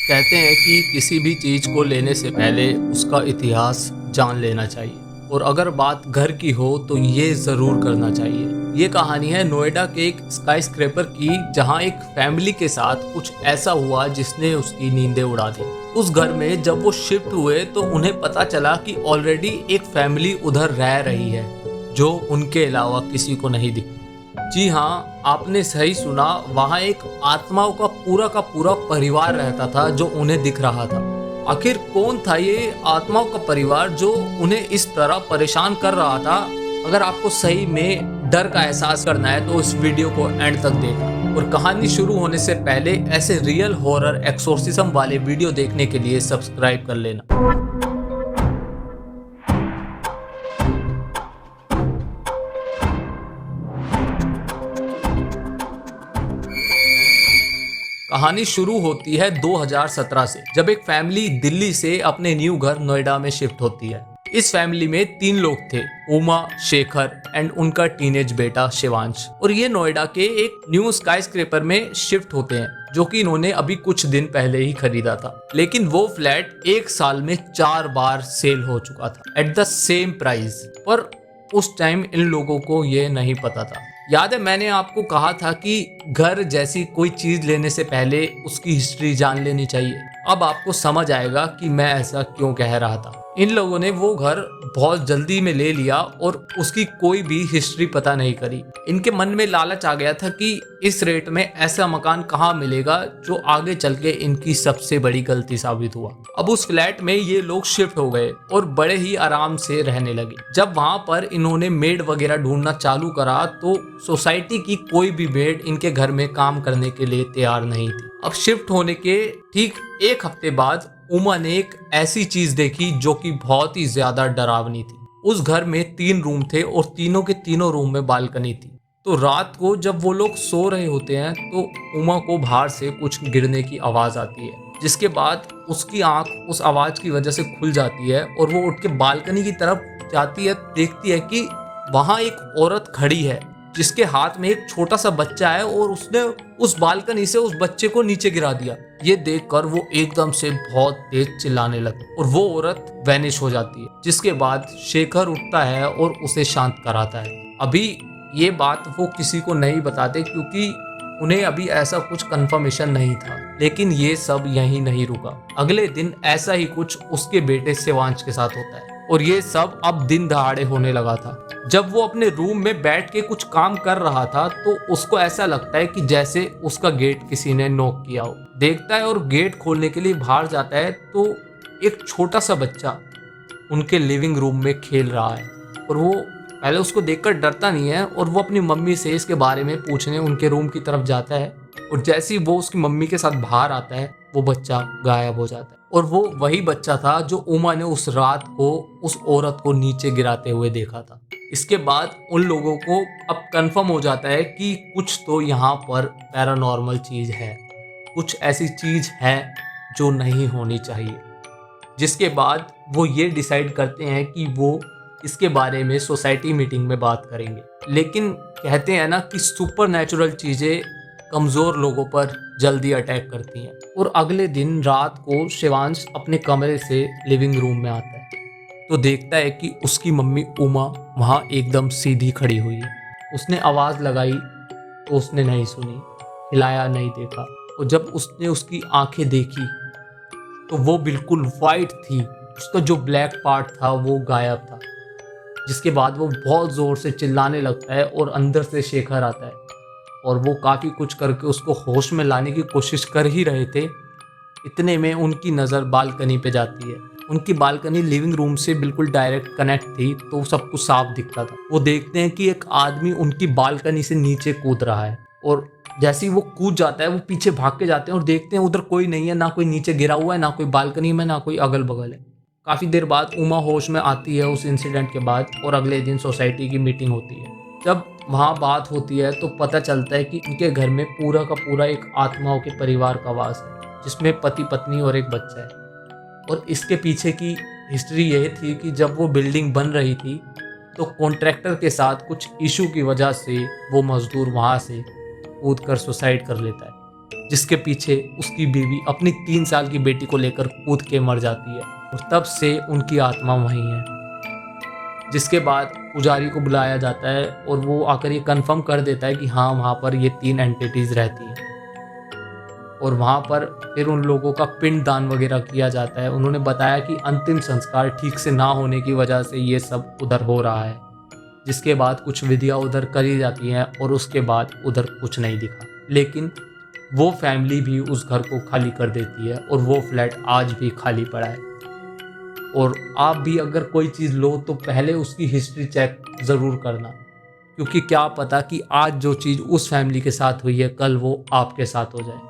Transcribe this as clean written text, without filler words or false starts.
कहते हैं कि किसी भी चीज़ को लेने से पहले उसका इतिहास जान लेना चाहिए और अगर बात घर की हो तो ये ज़रूर करना चाहिए। ये कहानी है नोएडा के एक स्काई स्क्रैपर की, जहाँ एक फैमिली के साथ कुछ ऐसा हुआ जिसने उसकी नींदें उड़ा दी। उस घर में जब वो शिफ्ट हुए तो उन्हें पता चला कि ऑलरेडी एक फैमिली उधर रह रही है जो उनके अलावा किसी को नहीं दिखती। जी हाँ, आपने सही सुना, वहाँ एक आत्माओं का पूरा परिवार रहता था जो उन्हें दिख रहा था। आखिर कौन था ये आत्माओं का परिवार जो उन्हें इस तरह परेशान कर रहा था? अगर आपको सही में डर का एहसास करना है तो इस वीडियो को एंड तक देखना। और कहानी शुरू होने से पहले ऐसे रियल हॉरर एक्सोर्सिज्म वाले वीडियो देखने के लिए सब्सक्राइब कर लेना। कहानी शुरू होती है 2017 से, जब एक फैमिली दिल्ली से अपने न्यू घर नोएडा में शिफ्ट होती है। इस फैमिली में 3 लोग थे, उमा, शेखर एंड उनका टीनेज बेटा शिवांश। और ये नोएडा के एक न्यू स्काई स्क्रैपर में शिफ्ट होते हैं जो कि इन्होंने अभी कुछ दिन पहले ही खरीदा था। लेकिन वो फ्लैट 1 साल में 4 बार सेल हो चुका था एट द सेम प्राइस। पर उस टाइम इन लोगों को ये नहीं पता था। याद है मैंने आपको कहा था कि घर जैसी कोई चीज लेने से पहले उसकी हिस्ट्री जान लेनी चाहिए। अब आपको समझ आएगा कि मैं ऐसा क्यों कह रहा था। इन लोगों ने वो घर बहुत जल्दी में ले लिया और उसकी कोई भी हिस्ट्री पता नहीं करी। इनके मन में लालच आ गया था कि इस रेट में ऐसा मकान कहाँ मिलेगा, जो आगे चल के इनकी सबसे बड़ी गलती साबित हुआ। अब उस फ्लैट में ये लोग शिफ्ट हो गए और बड़े ही आराम से रहने लगे। जब वहां पर इन्होंने मेड वगैरह ढूंढना चालू करा तो सोसाइटी की कोई भी मेड इनके घर में काम करने के लिए तैयार नहीं थी। अब शिफ्ट होने के ठीक 1 हफ्ते बाद उमा ने एक ऐसी चीज देखी जो कि बहुत ही ज्यादा डरावनी थी। उस घर में 3 रूम थे और तीनों के तीनों रूम में बालकनी थी। तो रात को जब वो लोग सो रहे होते हैं तो उमा को बाहर से कुछ गिरने की आवाज आती है, जिसके बाद उसकी आंख उस आवाज की वजह से खुल जाती है और वो उठ के बालकनी की तरफ जाती है। देखती है कि वहां एक औरत खड़ी है जिसके हाथ में एक छोटा सा बच्चा है और उसने उस बालकनी से उस बच्चे को नीचे गिरा दिया। ये देखकर वो एकदम से बहुत तेज चिल्लाने लगी और वो औरत वैनिश हो जाती है, जिसके बाद शेखर उठता है और उसे शांत कराता है। अभी ये बात वो किसी को नहीं बताते क्योंकि उन्हें अभी ऐसा कुछ कंफर्मेशन नहीं था। लेकिन ये सब यहीं नहीं रुका। अगले दिन ऐसा ही कुछ उसके बेटे शिवांश के साथ होता है और ये सब अब दिन दहाड़े होने लगा था। जब वो अपने रूम में बैठ के कुछ काम कर रहा था तो उसको ऐसा लगता है कि जैसे उसका गेट किसी ने नॉक किया हो। देखता है और गेट खोलने के लिए बाहर जाता है तो एक छोटा सा बच्चा उनके लिविंग रूम में खेल रहा है। और वो पहले उसको देखकर डरता नहीं है और वो अपनी मम्मी से इसके बारे में पूछने उनके रूम की तरफ जाता है। और जैसे ही वो उसकी मम्मी के साथ बाहर आता है वो बच्चा गायब हो जाता है। और वो वही बच्चा था जो उमा ने उस रात को उस औरत को नीचे गिराते हुए देखा था। इसके बाद उन लोगों को अब कंफर्म हो जाता है कि कुछ तो यहाँ पर पैरानॉर्मल चीज है, कुछ ऐसी चीज है जो नहीं होनी चाहिए। जिसके बाद वो ये डिसाइड करते हैं कि वो इसके बारे में सोसाइटी मीटिंग में बात करेंगे। लेकिन कहते हैं ना कि सुपर नेचुरल चीजें कमजोर लोगों पर जल्दी अटैक करती हैं। और अगले दिन रात को शिवांश अपने कमरे से लिविंग रूम में आता है तो देखता है कि उसकी मम्मी उमा वहाँ एकदम सीधी खड़ी हुई है। उसने आवाज लगाई तो उसने नहीं सुनी, हिलाया नहीं देखा। और जब उसने उसकी आंखें देखी तो वो बिल्कुल वाइट थी, उसका जो ब्लैक पार्ट था वो गायब था। जिसके बाद वो बहुत जोर से चिल्लाने लगता है और अंदर से शेखर आता है और वो काफ़ी कुछ करके उसको होश में लाने की कोशिश कर ही रहे थे। इतने में उनकी नज़र बालकनी पे जाती है। उनकी बालकनी लिविंग रूम से बिल्कुल डायरेक्ट कनेक्ट थी तो सब कुछ साफ दिखता था। वो देखते हैं कि एक आदमी उनकी बालकनी से नीचे कूद रहा है और जैसे ही वो कूद जाता है वो पीछे भाग के जाते हैं और देखते हैं उधर कोई नहीं है, ना कोई नीचे गिरा हुआ है, ना कोई बालकनी में, ना कोई अगल बगल है। काफ़ी देर बाद उमा होश में आती है उस इंसिडेंट के बाद और अगले दिन सोसाइटी की मीटिंग होती है। जब वहाँ बात होती है तो पता चलता है कि इनके घर में पूरा का पूरा एक आत्माओं के परिवार का वास है, जिसमें पति पत्नी और एक बच्चा है। और इसके पीछे की हिस्ट्री ये थी कि जब वो बिल्डिंग बन रही थी तो कॉन्ट्रैक्टर के साथ कुछ इशू की वजह से वो मजदूर वहाँ से कूद कर सुसाइड कर लेता है, जिसके पीछे उसकी बीवी अपनी 3 साल की बेटी को लेकर कूद के मर जाती है और तब से उनकी आत्मा वहीं है। जिसके बाद पुजारी को बुलाया जाता है और वो आकर ये कंफर्म कर देता है कि हाँ, वहाँ पर ये 3 एंटिटीज़ रहती हैं और वहाँ पर फिर उन लोगों का पिंड दान वगैरह किया जाता है। उन्होंने बताया कि अंतिम संस्कार ठीक से ना होने की वजह से ये सब उधर हो रहा है। जिसके बाद कुछ विधियाँ उधर करी जाती हैं और उसके बाद उधर कुछ नहीं दिखा। लेकिन वो फैमिली भी उस घर को खाली कर देती है और वो फ्लैट आज भी खाली पड़ा है। और आप भी अगर कोई चीज़ लो तो पहले उसकी हिस्ट्री चेक ज़रूर करना, क्योंकि क्या पता कि आज जो चीज़ उस फैमिली के साथ हुई है कल वो आपके साथ हो जाए।